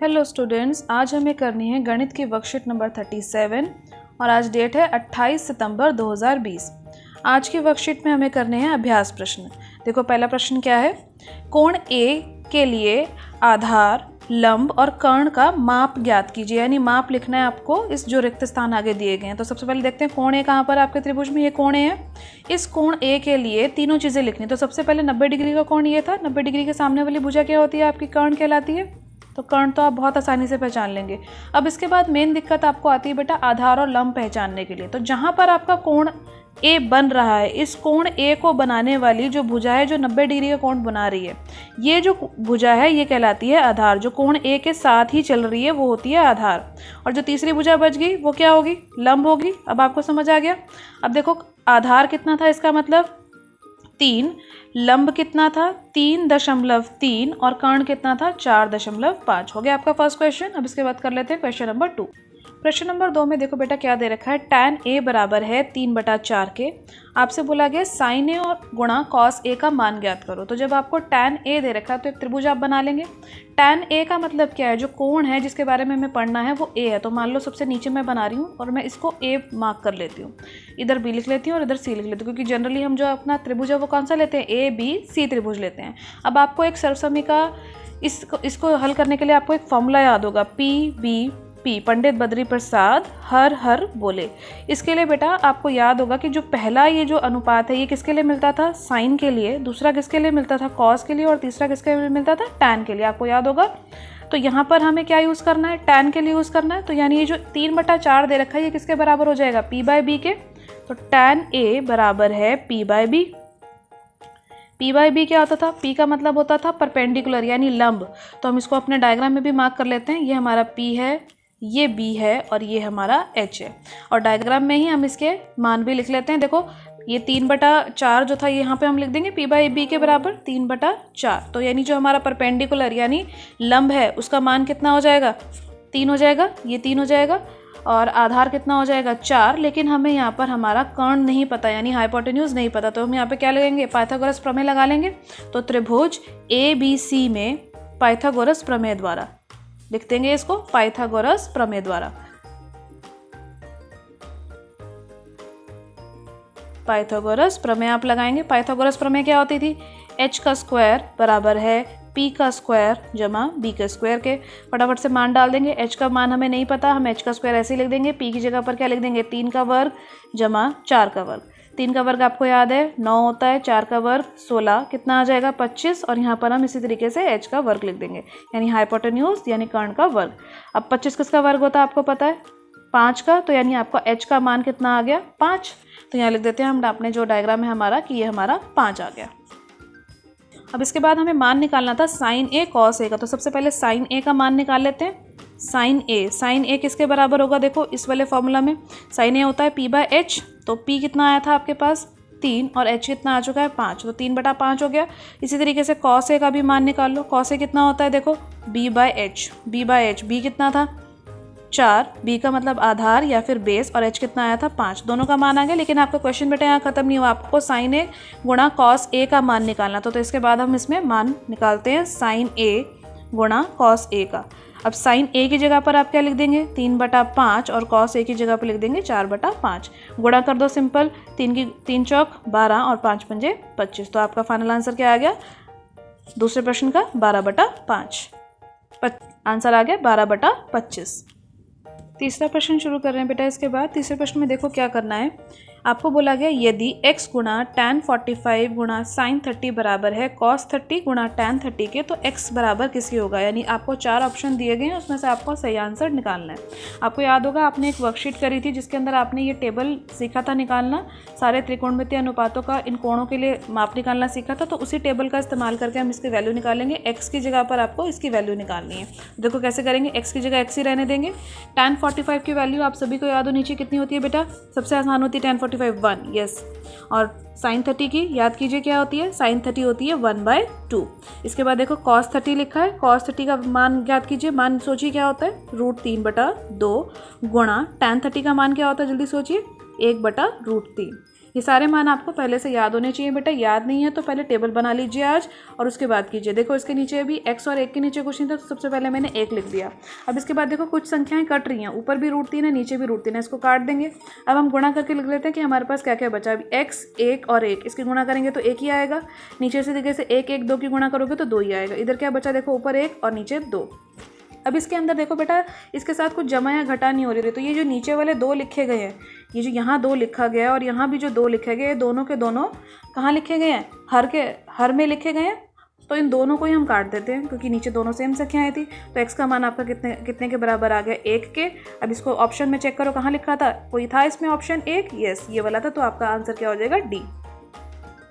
Hello students, आज हमें करनी है गणित की वर्कशीट नंबर 37 और आज डेट है 28 सितंबर 2020। आज की वर्कशीट में हमें करने हैं अभ्यास प्रश्न। देखो पहला प्रश्न क्या है, कोण ए के लिए आधार, लंब और कर्ण का माप ज्ञात कीजिए। यानी माप लिखना है आपको इस जो रिक्त स्थान आगे दिए गए हैं। तो सबसे पहले देखते हैं कोण ए कहाँ पर आपके त्रिभुज में, ये कोण ए है। इस कोण ए के लिए तीनों चीज़ें लिखनी। तो सबसे पहले 90 डिग्री का कोण ये था। 90 डिग्री के सामने वाली भुजा क्या होती है आपकी, कर्ण कहलाती है। तो कर्ण तो आप बहुत आसानी से पहचान लेंगे। अब इसके बाद मेन दिक्कत आपको आती है बेटा आधार और लंब पहचानने के लिए। तो जहाँ पर आपका कोण ए बन रहा है, इस कोण ए को बनाने वाली जो भुजा है जो 90 डिग्री का कोण बना रही है, ये जो भुजा है ये कहलाती है आधार। जो कोण ए के साथ ही चल रही है वो होती है आधार। और जो तीसरी भुजा बच गई वो क्या होगी, लंब होगी। अब आपको समझ आ गया। अब देखो आधार कितना था, इसका मतलब 3, लंब कितना था 3.3 और कर्ण कितना था 4.5। हो गया आपका फर्स्ट क्वेश्चन। अब इसके बाद कर लेते हैं क्वेश्चन नंबर 2। प्रश्न नंबर 2 में देखो बेटा क्या दे रखा है, tan a बराबर है 3/4 के। आपसे बोला गया sin a और गुणा cos a का मान ज्ञात करो। तो जब आपको tan a दे रखा है तो एक त्रिभुज आप बना लेंगे। tan a का मतलब क्या है, जो कोण है जिसके बारे में हमें पढ़ना है वो a है। तो मान लो सबसे नीचे मैं बना रही हूँ और मैं इसको a मार्क कर लेती हूँ, इधर b लिख लेती हूँ और इधर c लिख लेती हूँ, क्योंकि जनरली हम जो अपना त्रिभुज है वो कौन सा लेते हैं, a b c त्रिभुज लेते हैं। अब आपको एक सर्वसमीका इसको हल करने के लिए आपको एक फॉर्मूला याद होगा, p पंडित बद्री प्रसाद हर हर बोले। इसके लिए बेटा आपको याद होगा कि जो पहला ये जो अनुपात है ये किसके लिए मिलता था, साइन के लिए, दूसरा किसके लिए मिलता था, कॉस के लिए, और तीसरा किसके लिए मिलता था, टैन के लिए। आपको याद होगा। तो यहाँ पर हमें क्या यूज़ करना है, टैन के लिए यूज़ करना है। तो यानी ये जो 3/4 दे रखा है ये किसके बराबर हो जाएगा, p/b के। तो टैन a बराबर है p/b। p/b क्या होता था, p का मतलब होता था परपेंडिकुलर यानी लंब। तो हम इसको अपने डायग्राम में भी मार्क कर लेते हैं। ये हमारा p है, ये b है और ये हमारा h है। और डायग्राम में ही हम इसके मान भी लिख लेते हैं। देखो ये 3/4 जो था यहाँ पे हम लिख देंगे p/b के बराबर 3/4। तो यानी जो हमारा परपेंडिकुलर यानी लंब है उसका मान कितना हो जाएगा, 3 हो जाएगा, ये 3 हो जाएगा। और आधार कितना हो जाएगा, 4। लेकिन हमें यहाँ पर हमारा कर्ण नहीं पता यानी हाइपोटेन्यूज नहीं पता। तो हम यहाँ पे क्या लगेंगे, पाइथागोरस प्रमेय लगा लेंगे। तो त्रिभुज ABC में पाइथागोरस प्रमेय द्वारा लिख देंगे इसको, पाइथागोरस प्रमेय द्वारा। पाइथागोरस प्रमेय आप लगाएंगे। पाइथागोरस प्रमेय क्या होती थी, h का स्क्वायर बराबर है p का स्क्वायर जमा b के स्क्वायर के। फटाफट से मान डाल देंगे। h का मान हमें नहीं पता, हम h का स्क्वायर ऐसे ही लिख देंगे। p की जगह पर क्या लिख देंगे, 3 का वर्ग जमा 4 का वर्ग। 3 का वर्ग आपको याद है 9 होता है, 4 का वर्ग 16, कितना आ जाएगा 25। और यहाँ पर हम इसी तरीके से h का वर्ग लिख देंगे यानी हाइपोटेन्यूज यानी कर्ण का वर्ग। अब 25 किसका वर्ग होता है आपको पता है, 5 का। तो यानी आपका h का मान कितना आ गया, 5। तो यहाँ लिख देते हैं हम अपने जो डायग्राम है हमारा कि ये हमारा 5 आ गया। अब इसके बाद हमें मान निकालना था साइन a कॉस a का। तो सबसे पहले साइन a का मान निकाल लेते हैं। साइन a किसके बराबर होगा, देखो इस वाले फॉर्मूला में साइन a होता है p/h। तो p कितना आया था आपके पास 3 और h कितना आ चुका है 5, तो 3/5 हो गया। इसी तरीके से cos a का भी मान निकाल लो। cos a कितना होता है, देखो b/h b कितना था 4, b का मतलब आधार या फिर बेस, और h कितना आया था 5। दोनों का मान आ गया। लेकिन आपका क्वेश्चन बेटा यहाँ खत्म नहीं हुआ, आपको साइन a गुणा cos a का मान निकालना। तो इसके बाद हम इसमें मान निकालते हैं साइन a गुणा cos a का। अब साइन a की जगह पर आप क्या लिख देंगे, 3/5 और cos a की जगह पर लिख देंगे 4/5। गुणा कर दो सिंपल, 3 चौक 12 और 5 पंजे 25। तो आपका फाइनल आंसर क्या आ गया, दूसरे प्रश्न का 12/5। आंसर आ गया 12/25। तीसरा प्रश्न शुरू कर रहे हैं बेटा। इसके बाद तीसरे प्रश्न में देखो क्या करना है। आपको बोला गया यदि x गुणा tan 45 गुणा sin 30 बराबर है cos 30 गुणा tan 30 के, तो x बराबर किसके होगा। यानी आपको 4 ऑप्शन दिए गए हैं, उसमें से आपको सही आंसर निकालना है। आपको याद होगा आपने एक वर्कशीट करी थी जिसके अंदर आपने ये टेबल सीखा था निकालना, सारे त्रिकोणमितीय अनुपातों का इन कोणों के लिए माप निकालना सीखा था। तो उसी टेबल का इस्तेमाल करके हम इसकी वैल्यू निकालेंगे। x की जगह पर आपको इसकी वैल्यू निकालनी है। देखो कैसे करेंगे, x की जगह x ही रहने देंगे। tan 45 की वैल्यू आप सभी को याद होनी चाहिए, कितनी होती है बेटा, सबसे आसान होती है tan 45 1, यस। और sin 30 की याद कीजिए क्या होती है, sin 30 होती है 1/2। इसके बाद देखो cos 30 लिखा है, cos 30 का मान याद कीजिए, मान सोचिए क्या होता है, √3/2 गुणा tan 30 का मान क्या होता है, जल्दी सोचिए 1/√3। ये सारे मान आपको पहले से याद होने चाहिए बेटा। याद नहीं है तो पहले टेबल बना लीजिए आज और उसके बाद कीजिए। देखो इसके नीचे अभी x और 1 के नीचे कुछ नहीं था तो सबसे पहले मैंने 1 लिख दिया। अब इसके बाद देखो कुछ संख्याएं कट रही हैं, ऊपर भी √3 है नीचे भी √3 है, इसको काट देंगे। अब हम गुणा करके लिख लेते हैं कि हमारे पास क्या क्या बचा। अभी x 1 और 1 इसकी गुणा करेंगे तो 1 ही आएगा। नीचे से देखिए से 1 1 2 की गुणा करोगे तो 2 ही आएगा। इधर क्या बचा देखो, ऊपर 1 और नीचे 2। अब इसके अंदर देखो बेटा इसके साथ कुछ जमा या घटा नहीं हो रही थी, तो ये जो नीचे वाले 2 लिखे गए हैं, ये जो यहाँ 2 लिखा गया है और यहाँ भी जो 2 लिखे गए, दोनों के दोनों कहाँ लिखे गए हैं, हर में लिखे गए हैं। तो इन दोनों को ही हम काट देते हैं क्योंकि नीचे दोनों सेम संख्याएं थी। तो x का मान आपका कितने के बराबर आ गया, 1 के। अब इसको ऑप्शन में चेक करो कहाँ लिखा था, कोई था इसमें ऑप्शन 1, यस ये वाला था, तो आपका आंसर क्या हो जाएगा डी।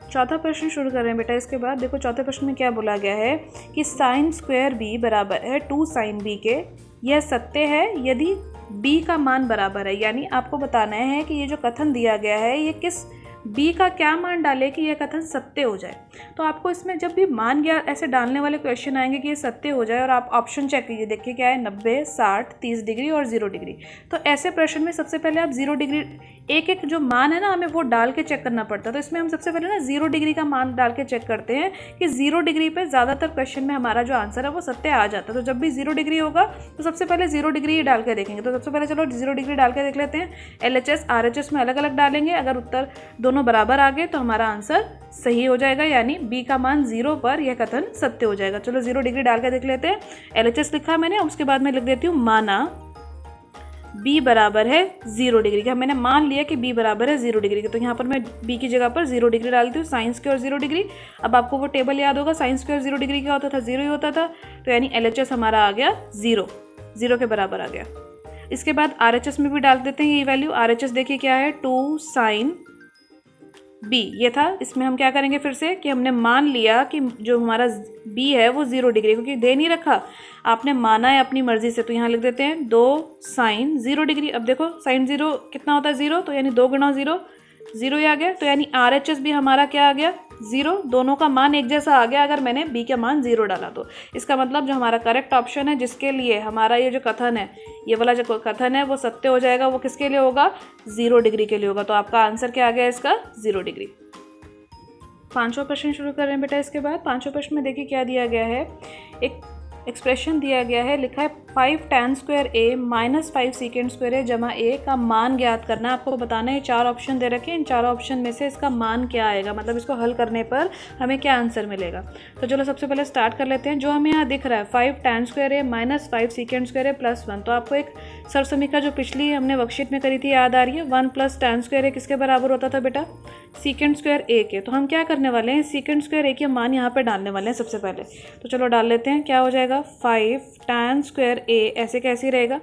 चौथा प्रश्न शुरू कर रहे हैं बेटा। इसके बाद देखो चौथे प्रश्न में क्या बोला गया है कि sin स्क्वायर b बराबर है 2 sin b के, यह सत्य है यदि b का मान बराबर है। यानी आपको बताना है कि ये जो कथन दिया गया है ये किस b का क्या मान डाले कि यह कथन सत्य हो जाए। तो आपको इसमें जब भी मान या ऐसे डालने वाले क्वेश्चन आएंगे कि ये सत्य हो जाए और आप ऑप्शन चेक कीजिए, देखिए क्या है 90, 60, 30 डिग्री और 0 डिग्री। तो ऐसे प्रश्न में सबसे पहले आप 0 डिग्री एक एक जो मान है ना हमें वो डाल के चेक करना पड़ता है। तो इसमें हम सबसे पहले ना 0 डिग्री का मान डाल के चेक करते हैं कि 0 डिग्री पे ज़्यादातर क्वेश्चन में हमारा जो आंसर है वो सत्य आ जाता है। तो जब भी 0 डिग्री होगा तो सबसे पहले 0 डिग्री ही डाल के देखेंगे। तो सबसे पहले चलो 0 डिग्री डाल के देख लेते हैं। LHS RHS में अलग अलग डालेंगे, अगर उत्तर दोनों बराबर आ गए तो हमारा आंसर सही हो जाएगा, यानी बी का मान 0 पर यह कथन सत्य हो जाएगा। चलो 0 डिग्री डाल के देख लेते हैं। LHS लिखा मैंने, उसके बाद मैं लिख देती हूँ माना b बराबर है 0 डिग्री का। मैंने मान लिया कि b बराबर है 0 डिग्री का, तो यहाँ पर मैं b की जगह पर 0 डिग्री डालती हूँ। साइन स्क्वायर 0 डिग्री, अब आपको वो टेबल याद होगा, साइन स्क्वायर 0 डिग्री क्या होता था, 0 ही होता था। तो यानी LHS हमारा आ गया 0 के बराबर आ गया। इसके बाद RHS में भी डाल देते हैं ये वैल्यू। RHS देखिए क्या है 2 साइन b, ये था। इसमें हम क्या करेंगे फिर से कि हमने मान लिया कि जो हमारा b है वो 0 डिग्री, क्योंकि दे नहीं रखा, आपने माना है अपनी मर्जी से। तो यहाँ लिख देते हैं 2 साइन 0 डिग्री। अब देखो साइन 0 कितना होता है 0, तो यानी 2 गुणा 0 0 ही आ गया। तो यानी RHS भी हमारा क्या आ गया 0, दोनों का मान एक जैसा आ गया अगर मैंने b का मान 0 डाला तो। इसका मतलब जो हमारा करेक्ट ऑप्शन है जिसके लिए हमारा ये जो कथन है, ये वाला जो कथन है वो सत्य हो जाएगा, वो किसके लिए होगा, 0 डिग्री के लिए होगा। तो आपका आंसर क्या आ गया इसका 0 डिग्री। पांचवा प्रश्न शुरू कर रहे हैं बेटा। इसके बाद पांचवा प्रश्न में देखिए क्या दिया गया है, एक एक्सप्रेशन दिया गया है, लिखा है 5 tan square a minus 5 secant square a जमा a का मान ज्ञात करना है। आपको बताना है 4 ऑप्शन दे रखे हैं, इन 4 ऑप्शन में से इसका मान क्या आएगा, मतलब इसको हल करने पर हमें क्या आंसर मिलेगा। तो चलो सबसे पहले स्टार्ट कर लेते हैं। जो हमें यहाँ दिख रहा है 5 tan square a minus 5 secant square a plus 1, तो आपको एक सरसमीका जो पिछली हमने वर्कशीट में करी थी याद आ रही है। 1 प्लस tan स्क्वायर a किसके बराबर होता था बेटा, secant स्क्वायर a के। तो हम क्या करने वाले हैं, secant स्क्वायर a के मान यहाँ पर डालने वाले हैं सबसे पहले। तो चलो डाल लेते हैं, क्या हो जाएगा 5 tan स्क्वायर a ऐसे कैसे रहेगा,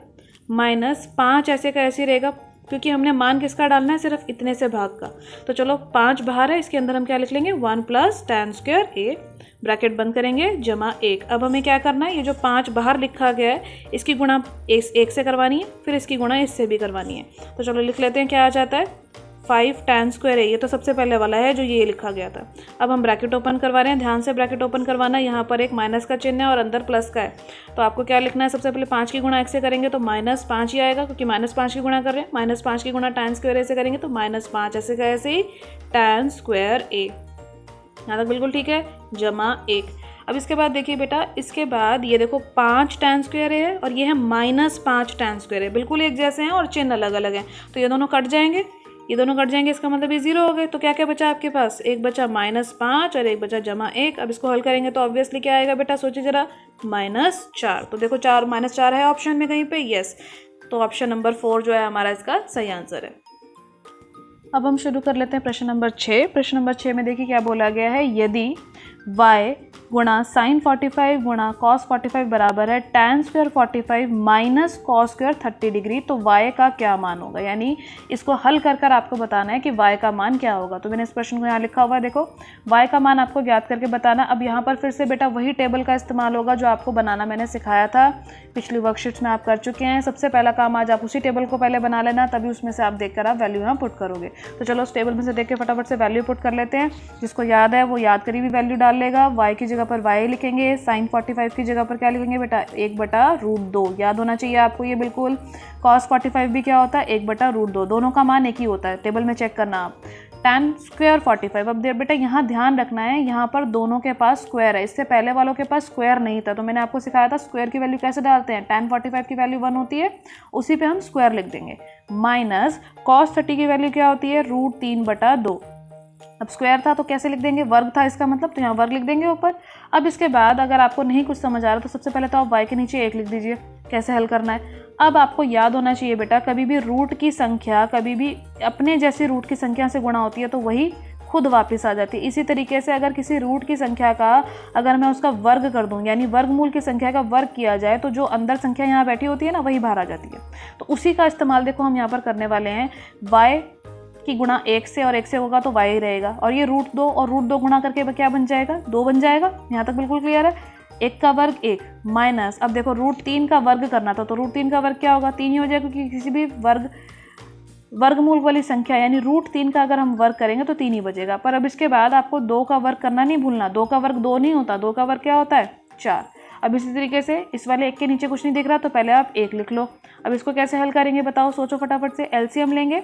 माइनस 5 ऐसे का ऐसे रहेगा, क्योंकि हमने मान किसका डालना है, सिर्फ इतने से भाग का। तो चलो 5 बाहर है, इसके अंदर हम क्या लिख लेंगे 1 plus tan square a, bracket बंद करेंगे, जमा 1। अब हमें क्या करना है, ये जो 5 बाहर लिखा गया है इसकी गुणा 1 से करवानी है, फिर इसकी गुणा इससे भी करवानी है। तो चलो लिख लेते हैं क्या आ जाता है 5 tan स्क्वायर है, ये तो सबसे पहले वाला है जो ये लिखा गया था। अब हम ब्रैकेट ओपन करवा रहे हैं, ध्यान से ब्रैकेट ओपन करवाना। यहाँ पर एक माइनस का चिन्ह है और अंदर प्लस का है, तो आपको क्या लिखना है, सबसे पहले 5 की गुणा 1 से करेंगे तो -5 ही आएगा, क्योंकि -5 की गुणा कर रहे हैं। -5 की गुणा tan स्क्वायर ए से करेंगे तो -5 ऐसे का ऐसे ही tan स्क्वायर ए, यहाँ तक बिल्कुल ठीक है, जमा 1। अब इसके बाद देखिए बेटा, इसके बाद ये देखो 5 tan स्क्वायर है और ये है -5 tan स्क्वायर है, बिल्कुल एक जैसे हैं और चिन्ह अलग अलग हैं। तो ये दोनों कट जाएंगे, ये दोनों कट जाएंगे, इसका मतलब ये 0 हो गए। तो क्या क्या बचा आपके पास, एक बचा -5 और एक बचा जमा 1। अब इसको हल करेंगे तो ऑब्वियसली क्या आएगा बेटा, सोचिए जरा, -4। तो देखो -4 है ऑप्शन में कहीं पे, यस। तो ऑप्शन नंबर 4 जो है हमारा इसका सही आंसर है। अब हम शुरू कर लेते हैं प्रश्न नंबर 6। प्रश्न नंबर 6 में देखिए क्या बोला गया है, यदि y गुणा साइन 45 गुणा कॉस 45 बराबर है tan square 45 minus cos square 30 degree, तो y का क्या मान होगा। यानी इसको हल कर कर आपको बताना है कि y का मान क्या होगा। तो मैंने इस प्रश्न को यहाँ लिखा हुआ है, देखो y का मान आपको ज्ञात करके बताना। अब यहाँ पर फिर से बेटा वही टेबल का इस्तेमाल होगा जो आपको बनाना मैंने सिखाया था, पिछली वर्कशीट्स में आप कर चुके हैं। सबसे पहला काम आज आप उसी टेबल को पहले बना लेना, तभी उसमें से आप देखकर आप वैल्यू यहाँ पुट करोगे। तो चलो उस टेबल में से देख के फटाफट से वैल्यू पुट कर लेते हैं। जिसको याद है वो याद करी हुई वैल्यू डाल लेगा। y की जगह पर y लिखेंगे, साइन 45 की जगह पर क्या लिखेंगे बेटा, 1/√2, याद होना चाहिए आपको ये बिल्कुल। cos 45 भी क्या होता है, 1/√2, दोनों का मान एक ही होता है, टेबल में चेक करना आप। tan square 45। अब बेटा यहाँ ध्यान रखना है, यहाँ पर दोनों के पास स्क्वायर है, इससे पहले वालों के पास स्क्वायर नहीं था, तो मैंने आपको सिखाया था स्क्वायर की वैल्यू कैसे डालते हैं। tan 45 की वैल्यू 1 होती है, उसी पे हम स्क्वायर लिख देंगे, माइनस cos 30 की वैल्यू क्या होती है, √3/2। अब स्क्वायर था तो कैसे लिख देंगे, वर्ग था इसका मतलब, तो यहाँ वर्ग लिख देंगे ऊपर। अब इसके बाद अगर आपको नहीं कुछ समझ आ रहा तो सबसे पहले तो आप y के नीचे 1 लिख दीजिए, कैसे हल करना है। अब आपको याद होना चाहिए बेटा, कभी भी रूट की संख्या कभी भी अपने जैसी रूट की संख्या से गुणा होती है तो वही खुद वापस आ जाती है। इसी तरीके से अगर किसी रूट की संख्या का अगर मैं उसका वर्ग कर दूं, यानी वर्गमूल की संख्या का वर्ग किया जाए, तो जो अंदर संख्या यहाँ बैठी होती है ना, वही बाहर आ जाती है। तो उसी का इस्तेमाल देखो हम यहाँ पर करने वाले हैं। y की गुणा 1 से और 1 से होगा तो y ही रहेगा, और ये √2 और √2 गुणा करके क्या बन जाएगा, 2 बन जाएगा। यहाँ तक बिल्कुल क्लियर है। 1 का वर्ग 1 माइनस, अब देखो √3 का वर्ग करना था, तो √3 का वर्ग क्या होगा, 3 ही हो जाएगा, क्योंकि किसी भी वर्गमूल वाली संख्या यानी √3 का अगर हम वर्ग करेंगे तो 3 ही बचेगा। पर अब इसके बाद आपको 2 का वर्ग करना नहीं भूलना, 2 का वर्ग 2 नहीं होता, 2 का वर्ग क्या होता है, 4। अब इसी तरीके से इस वाले 1 के नीचे कुछ नहीं दिख रहा तो पहले आप 1 लिख लो। अब इसको कैसे हल करेंगे बताओ, सोचो फटाफट से। एलसीएम लेंगे,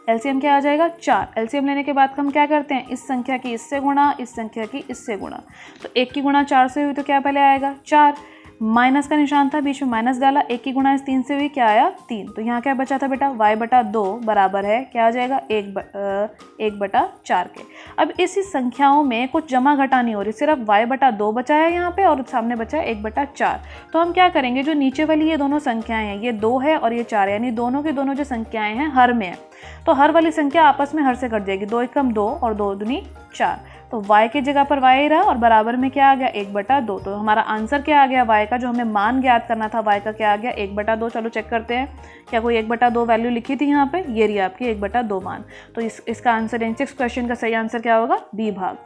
एलसीएम क्या आ जाएगा, 4। एलसीएम लेने के बाद हम क्या करते हैं, इस संख्या की इससे गुणा, इस संख्या की इससे गुणा, तो 1 की गुणा 4 से हुई तो क्या पहले आएगा, 4। माइनस का निशान था, बीच में माइनस डाला, 1 की गुणा इस 3 से हुई, क्या आया, 3। तो यहाँ क्या बचा था बेटा, y/2 बराबर है क्या आ जाएगा, 1/4 के। अब इसी संख्याओं में कुछ जमा घटा नहीं हो रही, सिर्फ y/2 बचा है यहाँ पे और सामने बचा है 1/4। तो हम क्या करेंगे, जो नीचे वाली ये दोनों संख्याएं हैं, ये 2 है और ये 4 है, यानी दोनों की दोनों जो संख्याएं हैं हर में है, तो हर वाली संख्या आपस में हर से कट जाएगी, 2 एकम 2 और 2 दूनी 4। तो y की जगह पर y ही रहा और बराबर में क्या आ गया, 1/2। तो हमारा आंसर क्या आ गया, y का जो हमें मान ज्ञात करना था, y का क्या आ गया, 1/2। चलो चेक करते हैं, क्या कोई 1/2 वैल्यू लिखी थी यहाँ पे, ये रही आपकी 1/2 मान। तो इसका आंसर इन 6 क्वेश्चन का सही आंसर क्या होगा, बी भाग।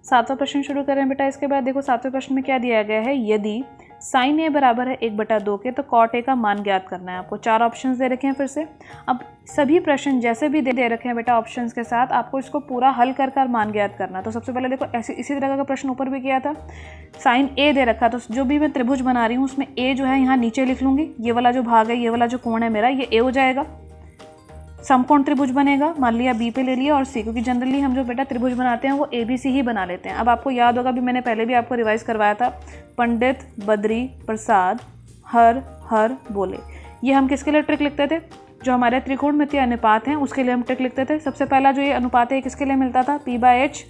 7वां प्रश्न शुरू करें बेटा। इसके बाद देखो 7वें प्रश्न में क्या दिया गया है, यदि sin a बराबर है 1/2 के तो cot a का मान ज्ञात करना है आपको। 4 ऑप्शंस दे रखे हैं फिर से। अब सभी प्रश्न जैसे भी दे रखे हैं बेटा ऑप्शंस के साथ, आपको इसको पूरा हल कर मान ज्ञात करना। तो सबसे पहले देखो इसी तरह का प्रश्न ऊपर भी किया था, sin a दे रखा, तो जो भी मैं त्रिभुज बना रही हूँ उसमें a जो है यहाँ नीचे लिख लूँगी, ये वाला जो भाग है, ये वाला जो कोण है मेरा, ये a हो जाएगा। समकोण त्रिभुज बनेगा, मान लिया बी पे ले लिया, और सी, क्योंकि जनरली हम जो बेटा त्रिभुज बनाते हैं वो ABC ही बना लेते हैं। अब आपको याद होगा, भी मैंने पहले भी आपको रिवाइज करवाया था, पंडित बद्री प्रसाद हर बोले, ये हम किसके लिए ट्रिक लिखते थे, जो हमारे त्रिकोणमितीय अनुपात हैं उसके लिए हम ट्रिक लिखते थे। सबसे पहला जो ये अनुपात है किसके लिए मिलता था, P/H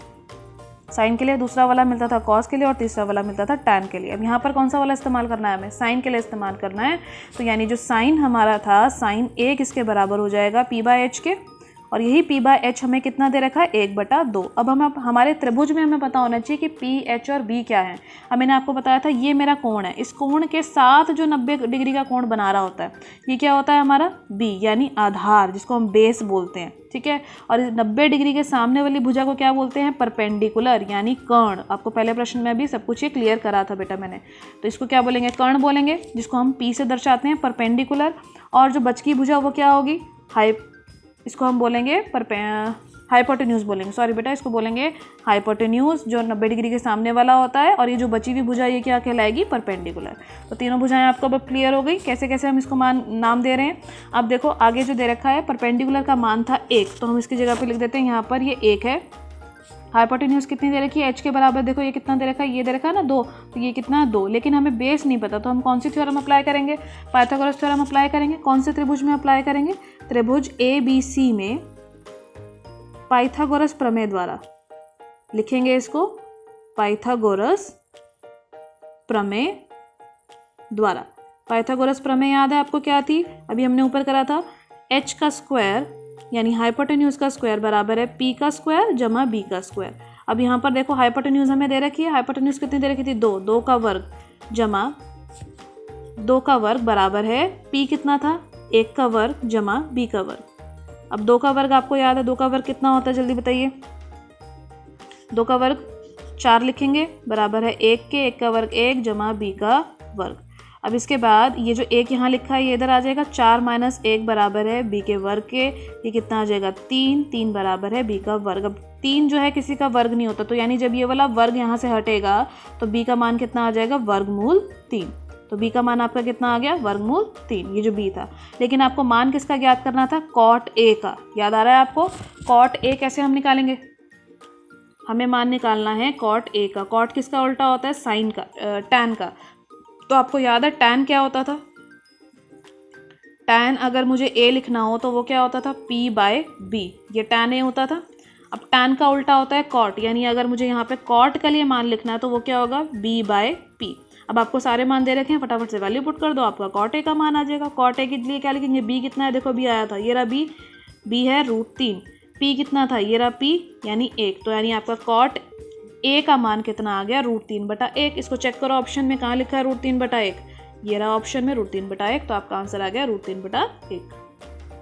साइन के लिए, दूसरा वाला मिलता था कॉस के लिए, और तीसरा वाला मिलता था टैन के लिए। अब यहाँ पर कौन सा वाला इस्तेमाल करना है, हमें साइन के लिए इस्तेमाल करना है। तो यानी जो साइन हमारा था, साइन a किसके बराबर हो जाएगा, P/H के, और यही P/H हमें कितना दे रखा है, 1/2। अब हमारे त्रिभुज में हमें पता होना चाहिए कि P, H और B क्या है। अब मैंने आपको बताया था ये मेरा कोण है, इस कोण के साथ जो 90 डिग्री का कोण बना रहा होता है, ये क्या होता है हमारा B, यानी आधार, जिसको हम बेस बोलते हैं, ठीक है। और 90 डिग्री के सामने वाली भुजा को क्या बोलते हैं, परपेंडिकुलर, यानी कर्ण। आपको पहले प्रश्न में भी सब कुछ ये क्लियर करा था बेटा मैंने। तो इसको क्या बोलेंगे, कर्ण बोलेंगे, जिसको हम P से दर्शाते हैं, परपेंडिकुलर। और जो बच की भुजा वो क्या होगी, इसको हम बोलेंगे हाइपोटेन्यूज बोलेंगे, सॉरी बेटा, इसको बोलेंगे हाइपोटेन्यूज, जो 90 डिग्री के सामने वाला होता है। और ये जो बची हुई भुजा ये क्या कहलाएगी, परपेंडिकुलर। तो तीनों भुजाएं आपको अब क्लियर हो गई, कैसे कैसे हम इसको नाम दे रहे हैं। अब देखो आगे जो दे रखा है, परपेंडिकुलर का मान था 1, तो हम इसकी जगह पे लिख देते हैं यहाँ पर ये 1 है। हाइपोटेन्यूज कितनी दे रखी है, h के बराबर, देखो ये कितना दे रखा है, ये दे रखा है ना 2, तो ये कितना है 2। लेकिन हमें बेस नहीं पता, तो हम कौन सी थ्योरम अप्लाई करेंगे, पाइथागोरस थ्योरम अप्लाई करेंगे। कौन से त्रिभुज में अप्लाई करेंगे, त्रिभुज ABC में पाइथागोरस प्रमेय द्वारा लिखेंगे इसको, पाइथागोरस प्रमेय द्वारा। पाइथागोरस प्रमेय याद है आपको क्या थी, अभी हमने ऊपर करा था, h का स्क्वायर यानी हाइपोटेन्यूज का स्क्वायर बराबर है P का स्क्वायर जमा B का स्क्वायर। अब यहाँ पर देखो हाइपोटेन्यूज हमें दे रखी है, हाइपोटेन्यूज कितनी दे रखी थी, 2, 2 का वर्ग जमा 2 का वर्ग बराबर है P कितना था, 1 का वर्ग जमा B का वर्ग। अब 2 का वर्ग आपको याद है, 2 का वर्ग कितना होता है, जल्दी बताइए। 2 का वर्ग 4 लिखेंगे, बराबर है 1 के, 1 का वर्ग 1 जमा B का वर्ग। अब इसके बाद ये जो 1 यहाँ लिखा है ये इधर आ जाएगा, 4 - 1 बराबर है B के वर्ग के, ये कितना आ जाएगा 3, 3 बराबर है B का वर्ग। अब 3 जो है किसी का वर्ग नहीं होता, तो यानी जब ये वाला वर्ग यहाँ से हटेगा तो B का मान कितना आ जाएगा, वर्गमूल 3। तो b का मान आपका कितना आ गया, वर्गमूल 3, ये जो b था। लेकिन आपको मान किसका ज्ञात करना था, cot a का। याद आ रहा है आपको, cot a कैसे हम निकालेंगे, हमें मान निकालना है cot a का। cot किसका उल्टा होता है, साइन का, tan का। तो आपको याद है tan क्या होता था, tan अगर मुझे a लिखना हो तो वो क्या होता था, p/b, ये tan a होता था। अब tan का उल्टा होता है cot, यानी अगर मुझे यहाँ पे cot के लिए मान लिखना है तो वो क्या होगा, b/p। अब आपको सारे मान दे रखे हैं, फटाफट से वैल्यू पुट कर दो, आपका cot a का मान आ जाएगा। cot a के लिए क्या लिखेंगे, b कितना है, देखो b आया था, ये रहा b है √3, p कितना था, ये रहा p यानी 1, तो यानी आपका cot a का मान कितना आ गया, √3/1। इसको चेक करो ऑप्शन में कहाँ लिखा है √3/1, ये रहा ऑप्शन में √3/1, तो आपका आंसर आ गया √3/1।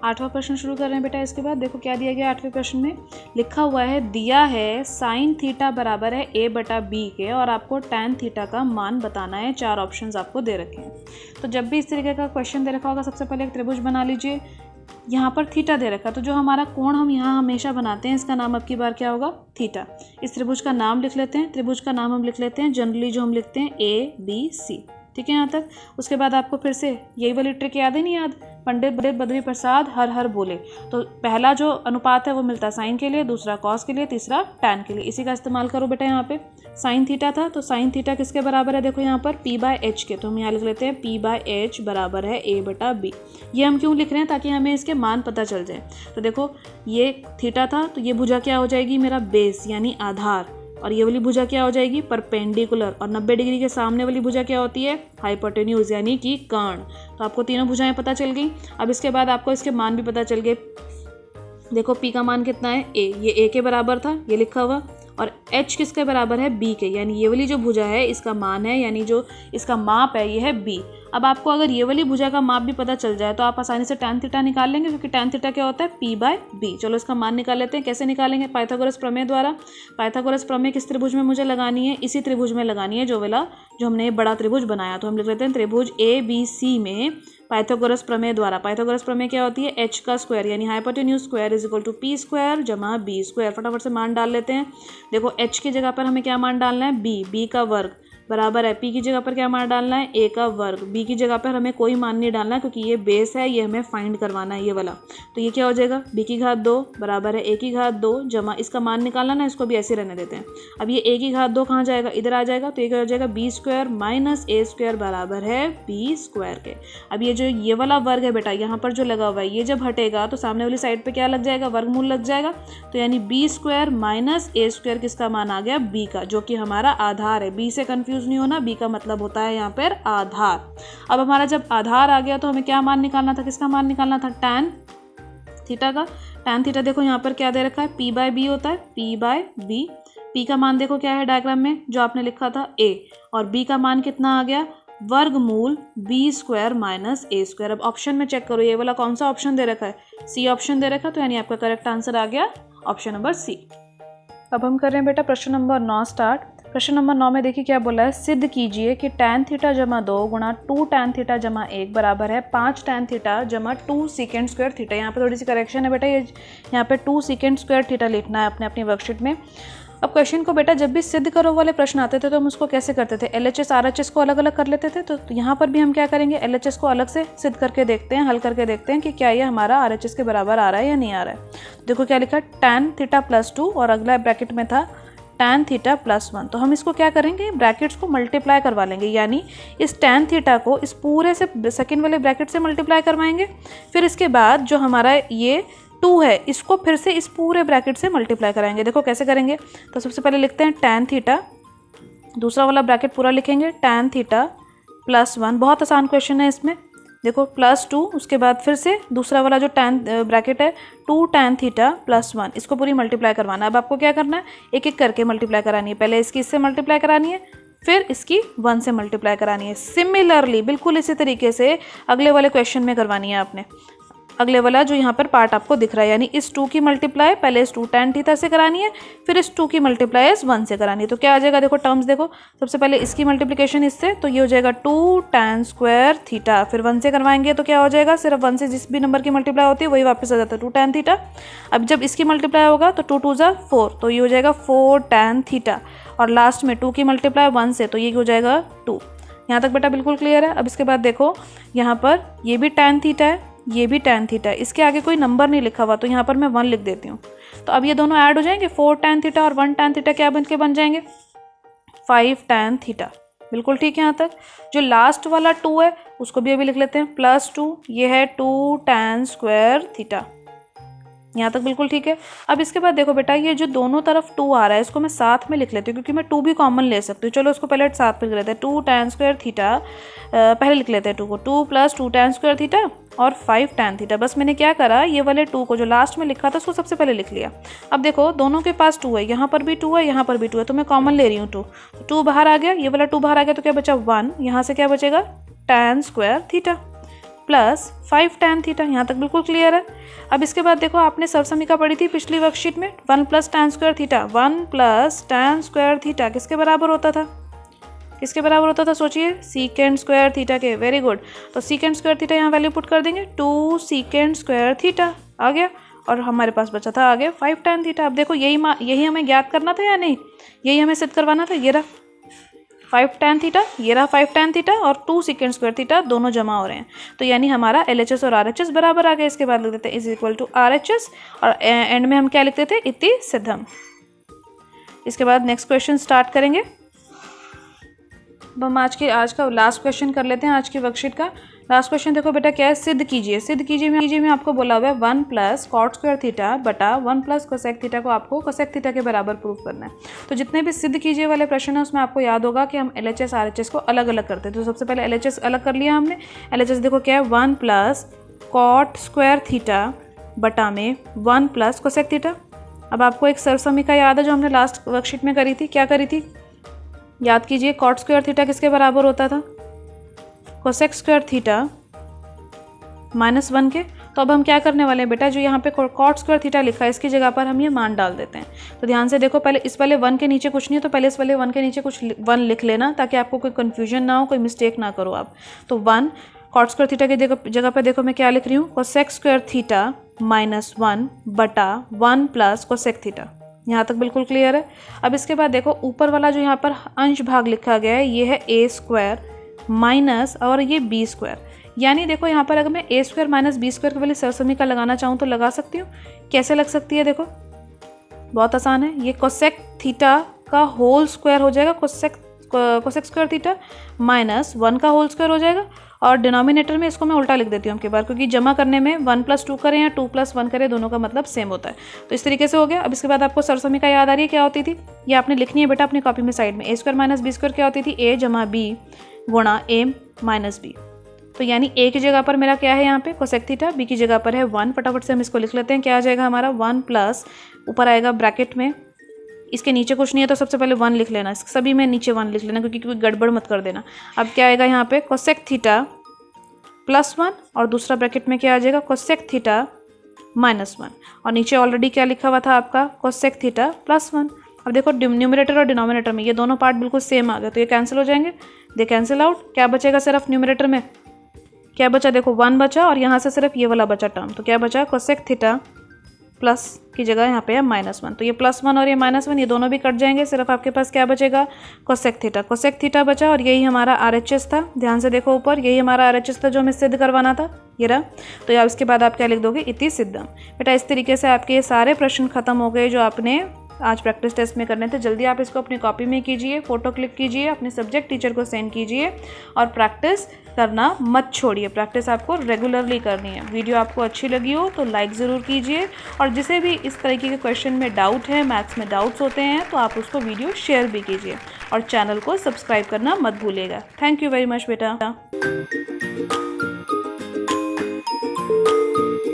8वां प्रश्न शुरू कर रहे हैं बेटा। इसके बाद देखो क्या दिया गया 8वें प्रश्न में, लिखा हुआ है, दिया है साइन थीटा बराबर है a/b के और आपको tan थीटा का मान बताना है। 4 ऑप्शंस आपको दे रखे हैं। तो जब भी इस तरीके का क्वेश्चन दे रखा होगा, सबसे पहले एक त्रिभुज बना लीजिए। यहाँ पर थीटा दे रखा है, तो जो हमारा कोण हम यहाँ हमेशा बनाते हैं, इसका नाम अब की बार क्या होगा, थीटा। इस त्रिभुज का नाम लिख लेते हैं, त्रिभुज का नाम हम लिख लेते हैं जनरली जो हम लिखते हैं ABC। ठीक है यहाँ तक। उसके बाद आपको फिर से यही वाली ट्रिक याद है, नहीं याद, पंडित बद्री प्रसाद हर हर बोले। तो पहला जो अनुपात है वो मिलता है साइन के लिए, दूसरा कॉस के लिए, तीसरा टैन के लिए। इसी का इस्तेमाल करो बेटा। यहाँ पे साइन थीटा था, तो साइन थीटा किसके बराबर है, देखो यहाँ पर p/h के, तो हम यहाँ लिख लेते हैं p/h बराबर है a/b। ये हम क्यों लिख रहे हैं, ताकि हमें इसके मान पता चल जाए। तो देखो ये थीटा था, तो ये भुजा क्या हो जाएगी, मेरा बेस यानी आधार, और ये वाली भुजा क्या हो जाएगी, परपेंडिकुलर, और 90 डिग्री के सामने वाली भुजा क्या होती है, हाइपोटेन्यूज यानी कि कर्ण। तो आपको तीनों भुजाएं पता चल गई। अब इसके बाद आपको इसके मान भी पता चल गए। देखो p का मान कितना है, a, ये a के बराबर था, ये लिखा हुआ, और h किसके बराबर है, b के, यानी ये वाली जो भुजा है इसका मान है, यानी जो इसका माप है ये है b। अब आपको अगर ये वाली भुजा का माप भी पता चल जाए तो आप आसानी से tan थीटा निकाल लेंगे, क्योंकि tan थीटा क्या होता है, p/b। चलो इसका मान निकाल लेते हैं। कैसे निकालेंगे, पाइथागोरस प्रमेय द्वारा। पाइथागोरस प्रमेय किस त्रिभुज में मुझे लगानी है, इसी त्रिभुज में लगानी है, जो हमने बड़ा त्रिभुज बनाया। तो हम लिख लेते हैं त्रिभुज ABC में पाइथागोरस प्रमेय द्वारा। पाइथागोरस प्रमेय क्या होती है, h का स्क्वायर यानी hypotenuse square is equal to p square जमा b स्क्वायर। फटाफट से मान डाल लेते हैं। देखो h की जगह पर हमें क्या मान डालना है, b का वर्ग बराबर है, p की जगह पर क्या मान डालना है, a का वर्ग। b की जगह पर हमें कोई मान नहीं डालना, क्योंकि ये बेस है, ये हमें फाइंड करवाना है, ये वाला। तो ये क्या हो जाएगा, b की घात 2 बराबर है a की घात 2 जमा, इसका मान निकालना ना, इसको भी ऐसे रहने देते हैं। अब ये a की घात 2 कहाँ जाएगा, इधर आ जाएगा, तो ये क्या हो जाएगा, b square minus a square बराबर है b स्क्वायर के। अब ये जो ये वाला वर्ग है बेटा, यहाँ पर जो लगा हुआ है, ये जब हटेगा तो सामने वाली साइड पर क्या लग जाएगा, वर्गमूल लग जाएगा। तो यानी b square minus a square किसका मान आ गया, b का, जो कि हमारा आधार है। b से कन्फ्यूज नहीं होना, b का मतलब होता है यहाँ पर आधार। अब हमारा जब आधार आ गया तो हमें क्या मान निकालना था, किसका मान निकालना था, tan थीटा का। tan थीटा देखो यहाँ पर क्या दे रखा है, p/b होता है, p/b। p का मान देखो क्या है डायग्राम में, जो आपने लिखा था a, और b का मान कितना आ गया, वर्गमूल b square minus a square. अब ऑप्शन में चेक करो, ये वाला कौन सा ऑप्शन दे रखा है, c ऑप्शन दे रखा है, तो यानी आपका करेक्ट आंसर आ गया ऑप्शन नंबर c। अब हम कर रहे हैं बेटा प्रश्न नंबर 9 स्टार्ट। प्रश्न नंबर 9 में देखिए क्या बोला है, सिद्ध कीजिए कि tan थीटा जमा 2 गुणा 2 tan थीटा जमा 1 बराबर है 5 tan थीटा जमा 2 सेकेंड स्क्वायर थीटा। यहाँ पे थोड़ी सी करेक्शन है बेटा, ये यहाँ पे 2 सेकेंड स्क्वायर थीटा लिखना है अपने अपनी वर्कशीट में। अब क्वेश्चन को बेटा जब भी सिद्ध करो वाले प्रश्न आते थे तो हम उसको कैसे करते थे, LHS RHS को अलग अलग कर लेते थे। तो यहाँ पर भी हम क्या करेंगे, LHS को अलग से सिद्ध करके देखते हैं, हल करके देखते हैं कि क्या ये हमारा RHS के बराबर आ रहा है या नहीं आ रहा है। देखो क्या लिखा, tan थीटा प्लस 2 और अगला ब्रैकेट में था tan थीटा प्लस 1। तो हम इसको क्या करेंगे, ब्रैकेट्स को मल्टीप्लाई करवा लेंगे, यानी इस tan थीटा को इस पूरे से सेकंड वाले ब्रैकेट से मल्टीप्लाई करवाएंगे। फिर इसके बाद जो हमारा ये 2 है इसको फिर से इस पूरे ब्रैकेट से मल्टीप्लाई कराएंगे। देखो कैसे करेंगे, तो सबसे पहले लिखते हैं tan थीटा, दूसरा वाला ब्रैकेट पूरा लिखेंगे tan थीटा प्लस 1। बहुत आसान क्वेश्चन है इसमें, देखो प्लस 2, उसके बाद फिर से दूसरा वाला जो tan ब्रैकेट है 2 tan थीटा प्लस 1, इसको पूरी मल्टीप्लाई करवाना है। अब आपको क्या करना है, एक एक करके मल्टीप्लाई करानी है। पहले इसकी इससे मल्टीप्लाई करानी है, फिर इसकी 1 से मल्टीप्लाई करानी है। सिमिलरली बिल्कुल इसी तरीके से अगले वाले क्वेश्चन में करवानी है आपने। अगले वाला जो यहाँ पर पार्ट आपको दिख रहा है, यानी इस 2 की मल्टीप्लाई पहले इस 2 tan थीटा से करानी है, फिर इस 2 की मल्टीप्लाई इस 1 से करानी है। तो क्या आ जाएगा, देखो टर्म्स देखो, सबसे पहले इसकी मल्टीप्लिकेशन इससे, तो ये हो जाएगा 2 tan स्क्वायर थीटा, फिर 1 से करवाएंगे तो क्या हो जाएगा, सिर्फ 1 से जिस भी नंबर की मल्टीप्लाई होती है वही वापस आ जाता है 2 tan थीटा। अब जब इसकी मल्टीप्लाई होगा तो 2 2 = 4, तो ये हो जाएगा 4 tan थीटा, और लास्ट में 2 की मल्टीप्लाई 1 से, तो ये हो जाएगा 2। यहाँ तक बेटा बिल्कुल क्लियर है। अब इसके बाद देखो यहाँ पर ये भी tan थीटा है, ये भी tan थीटा है, इसके आगे कोई नंबर नहीं लिखा हुआ तो यहाँ पर मैं 1 लिख देती हूँ। तो अब ये दोनों ऐड हो जाएंगे, 4 tan थीटा और 1 tan थीटा क्या बन जाएंगे 5 tan थीटा। बिल्कुल ठीक है यहाँ तक। जो लास्ट वाला 2 है उसको भी अभी लिख लेते हैं +2, ये है 2 tan स्क्वायर थीटा। यहाँ तक बिल्कुल ठीक है। अब इसके बाद देखो बेटा ये जो दोनों तरफ 2 आ रहा है इसको मैं साथ में लिख लेती हूँ क्योंकि मैं 2 भी कॉमन ले सकती हूँ। चलो इसको पहले साथ में लिख लेते हैं, 2 tan स्क्वायर थीटा, पहले लिख लेते हैं 2 को, 2 + 2 tan स्क्वायर थीटा और 5 tan थीटा। बस मैंने क्या करा, ये वाले 2 को जो लास्ट में लिखा था उसको सबसे पहले लिख लिया। अब देखो दोनों के पास 2 है, यहाँ पर भी 2 है, यहाँ पर भी 2 है, तो मैं कॉमन ले रही हूँ 2, 2 बाहर आ गया, ये वाला 2 बाहर आ गया तो क्या बचा 1, यहाँ से क्या बचेगा tan square theta plus 5 tan theta. यहाँ तक बिल्कुल क्लियर है। अब इसके बाद देखो आपने सरसमीका पढ़ी थी पिछली वर्कशीट में, 1 + tan square theta, 1 + tan square theta किसके बराबर होता था, किसके बराबर होता था सोचिए, सीकेंड स्क्वायर थीटा के। Very good. तो सीकेंड स्क्वायर थीटा यहाँ वैल्यू पुट कर देंगे, 2 सीकेंड स्क्वायर थीटा आ गया और हमारे पास बचा था आगे 5 tan थीटा। अब देखो यही हमें ज्ञात करना था या नहीं, यही हमें सिद्ध करवाना था। ये रहा 5 tan थीटा, ये रहा 5 tan थीटा और 2 सीकेंड स्क्वायर थीटा दोनों जमा हो रहे हैं। तो यानी हमारा LHS और RHS बराबर आ गए। इसके बाद लिख देते हैं = RHS और एंड में हम क्या लिखते थे, इति सिद्धम। इसके बाद नेक्स्ट क्वेश्चन स्टार्ट करेंगे। अब हम आज का लास्ट क्वेश्चन कर लेते हैं आज की वर्कशीट का। लास्ट क्वेश्चन देखो बेटा क्या है, सिद्ध कीजिए में आपको बोला हुआ है 1 + cot स्क्वायर थीटा बटा 1 + कोसेक थीटा को आपको कोसेक थीटा के बराबर प्रूफ करना है। तो जितने भी सिद्ध कीजिए वाले प्रश्न हैं उसमें आपको याद होगा कि हम LHS RHS को अलग अलग करते हैं। तो सबसे पहले LHS अलग कर लिया हमने। LHS देखो क्या है, 1 + cot स्क्वायर थीटा बटा में 1 + कोसेक थीटा। अब आपको एक सरसमीका याद है जो हमने लास्ट वर्कशीट में करी थी, क्या करी थी याद कीजिए, cot स्क्वायर थीटा किसके बराबर होता था, कोसेक स्क्वायर थीटा -1 के। तो अब हम क्या करने वाले हैं बेटा, जो यहाँ पे cot स्क्वायर थीटा लिखा है इसकी जगह पर हम ये मान डाल देते हैं। तो ध्यान से देखो, पहले इस वाले 1 के नीचे कुछ नहीं है तो पहले इस वाले 1 के नीचे कुछ 1 लिख लेना ताकि आपको कोई कन्फ्यूजन ना हो, कोई मिस्टेक ना करो आप। तो 1 cot स्क्वायर थीटा की जगह पर देखो मैं क्या लिख रही हूँ, कोसेक स्क्वायर थीटा -1 बटा 1 + कोसेक थीटा। यहाँ तक बिल्कुल क्लियर है। अब इसके बाद देखो ऊपर वाला जो यहाँ पर अंश भाग लिखा गया है ये है a² माइनस और ये b²। यानी देखो यहाँ पर अगर मैं a² - b² के वाली सरसमीका लगाना चाहूँ तो लगा सकती हूँ। कैसे लग सकती है देखो, बहुत आसान है। ये कोसेक थीटा का होल स्क्वायर हो जाएगा, कोसेक स्क्वायर थीटा -1 का होल स्क्वायर हो जाएगा और डिनोमिनेटर में इसको मैं उल्टा लिख देती हूँ आपके बार, क्योंकि जमा करने में 1 + 2 करें या 2 + 1 करें दोनों का मतलब सेम होता है। तो इस तरीके से हो गया। अब इसके बाद आपको सरसमीका याद आ रही है क्या होती थी, ये आपने लिखनी है बेटा अपनी कॉपी में साइड में। a² - b² क्या होती थी, a + b गुणा a - b। तो यानी a की जगह पर मेरा क्या है यहाँ पे कोसेक थीटा, b की जगह पर है 1। फटाफट से हम इसको लिख लेते हैं, क्या आ जाएगा हमारा 1 + ऊपर आएगा ब्रैकेट में, इसके नीचे कुछ नहीं है तो सबसे पहले 1 लिख लेना, सभी में नीचे 1 लिख लेना क्योंकि कोई गड़बड़ मत कर देना। अब क्या आएगा यहाँ पे कोसेक थीटा +1 और दूसरा ब्रैकेट में क्या आ जाएगा कोसेक थीटा -1 और नीचे ऑलरेडी क्या लिखा हुआ था आपका कोसेक थीटा +1। अब देखो न्यूमरेटर और डिनोमिनेटर में ये दोनों पार्ट बिल्कुल सेम आ गए तो ये कैंसिल हो जाएंगे, दे कैंसिल आउट। क्या बचेगा सिर्फ न्यूमरेटर में, क्या बचा देखो 1 बचा और यहाँ से सिर्फ ये वाला बचा टर्म। तो क्या बचा कोसेक थीटा प्लस की जगह यहाँ पे है -1। तो ये +1 और ये -1 ये दोनों भी कट जाएंगे, सिर्फ आपके पास क्या बचेगा कोसेक थीटा बचा और यही हमारा RHS था। ध्यान से देखो ऊपर, यही हमारा RHS था जो हमें सिद्ध करवाना था, ये रहा। तो या इसके बाद आप क्या लिख दोगे, इति सिद्धम। बेटा इस तरीके से आपके सारे प्रश्न खत्म हो गए जो आपने आज प्रैक्टिस टेस्ट में करने थे। जल्दी आप इसको अपनी कॉपी में कीजिए, फोटो क्लिक कीजिए, अपने सब्जेक्ट टीचर को सेंड कीजिए और प्रैक्टिस करना मत छोड़िए। प्रैक्टिस आपको रेगुलरली करनी है। वीडियो आपको अच्छी लगी हो तो लाइक ज़रूर कीजिए और जिसे भी इस तरीके के क्वेश्चन में डाउट है, मैथ्स में डाउट्स होते हैं तो आप उसको वीडियो शेयर भी कीजिए और चैनल को सब्सक्राइब करना मत भूलिएगा। थैंक यू वेरी मच बेटा।